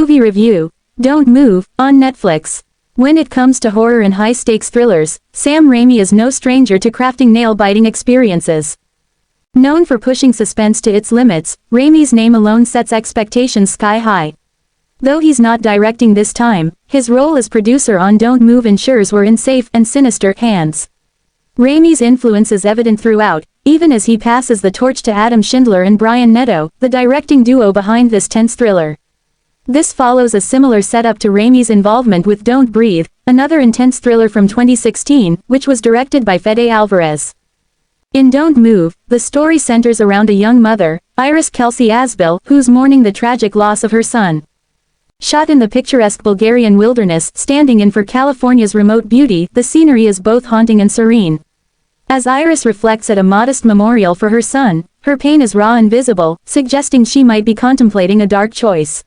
Movie review: Don't Move, on Netflix. When it comes to horror and high-stakes thrillers, Sam Raimi is no stranger to crafting nail-biting experiences. Known for pushing suspense to its limits, Raimi's name alone sets expectations sky-high. Though he's not directing this time, his role as producer on Don't Move ensures we're in safe and sinister hands. Raimi's influence is evident throughout, even as he passes the torch to Adam Schindler and Brian Netto, the directing duo behind this tense thriller. This follows a similar setup to Raimi's involvement with Don't Breathe, another intense thriller from 2016, which was directed by Fede Alvarez. In Don't Move, the story centers around a young mother, Iris Kelsey Asbil, who's mourning the tragic loss of her son. Shot in the picturesque Bulgarian wilderness standing in for California's remote beauty, the scenery is both haunting and serene. As Iris reflects at a modest memorial for her son, her pain is raw and visible, suggesting she might be contemplating a dark choice.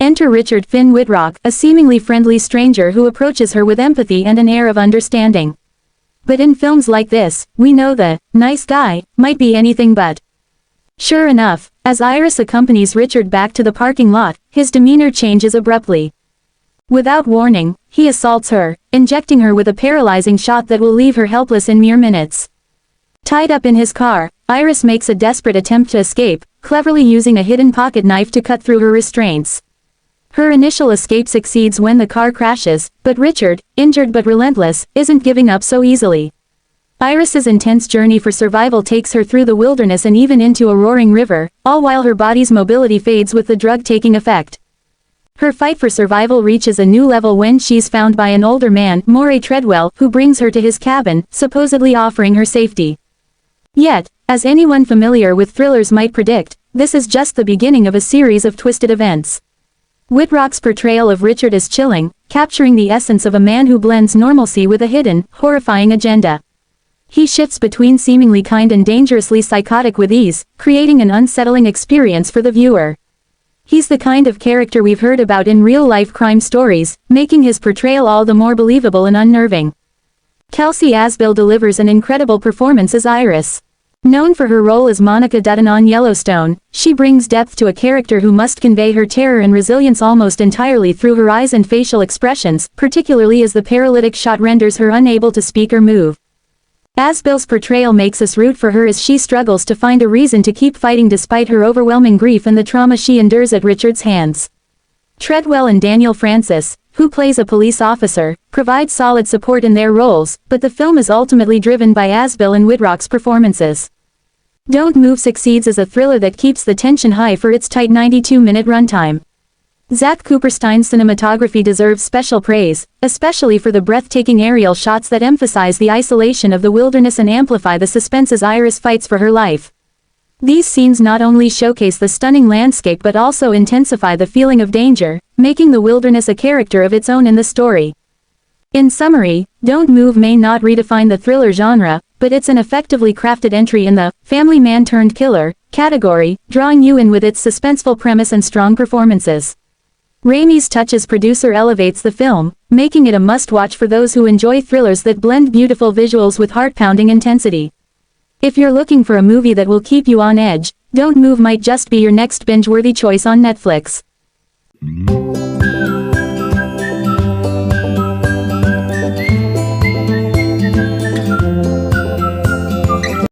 Enter Richard Finn Whitrock, a seemingly friendly stranger who approaches her with empathy and an air of understanding. But in films like this, we know the nice guy might be anything but. Sure enough, as Iris accompanies Richard back to the parking lot, his demeanor changes abruptly. Without warning, he assaults her, injecting her with a paralyzing shot that will leave her helpless in mere minutes. Tied up in his car, Iris makes a desperate attempt to escape, cleverly using a hidden pocket knife to cut through her restraints. Her initial escape succeeds when the car crashes, but Richard, injured but relentless, isn't giving up so easily. Iris's intense journey for survival takes her through the wilderness and even into a roaring river, all while her body's mobility fades with the drug taking effect. Her fight for survival reaches a new level when she's found by an older man, Moray Treadwell, who brings her to his cabin, supposedly offering her safety. Yet, as anyone familiar with thrillers might predict, this is just the beginning of a series of twisted events. Whitrock's portrayal of Richard is chilling, capturing the essence of a man who blends normalcy with a hidden, horrifying agenda. He shifts between seemingly kind and dangerously psychotic with ease, creating an unsettling experience for the viewer. He's the kind of character we've heard about in real-life crime stories, making his portrayal all the more believable and unnerving. Kelsey Asbil delivers an incredible performance as Iris. Known for her role as Monica Dutton on Yellowstone, she brings depth to a character who must convey her terror and resilience almost entirely through her eyes and facial expressions, particularly as the paralytic shot renders her unable to speak or move. Asbil's portrayal makes us root for her as she struggles to find a reason to keep fighting despite her overwhelming grief and the trauma she endures at Richard's hands. Treadwell and Daniel Francis, who plays a police officer, provide solid support in their roles, but the film is ultimately driven by Asbil and Whitrock's performances. Don't Move succeeds as a thriller that keeps the tension high for its tight 92-minute runtime. Zach Cooperstein's cinematography deserves special praise, especially for the breathtaking aerial shots that emphasize the isolation of the wilderness and amplify the suspense as Iris fights for her life. These scenes not only showcase the stunning landscape but also intensify the feeling of danger, making the wilderness a character of its own in the story. In summary, Don't Move may not redefine the thriller genre, but it's an effectively crafted entry in the family man-turned-killer category, drawing you in with its suspenseful premise and strong performances. Raimi's touch as producer elevates the film, making it a must-watch for those who enjoy thrillers that blend beautiful visuals with heart-pounding intensity. If you're looking for a movie that will keep you on edge, Don't Move might just be your next binge-worthy choice on Netflix.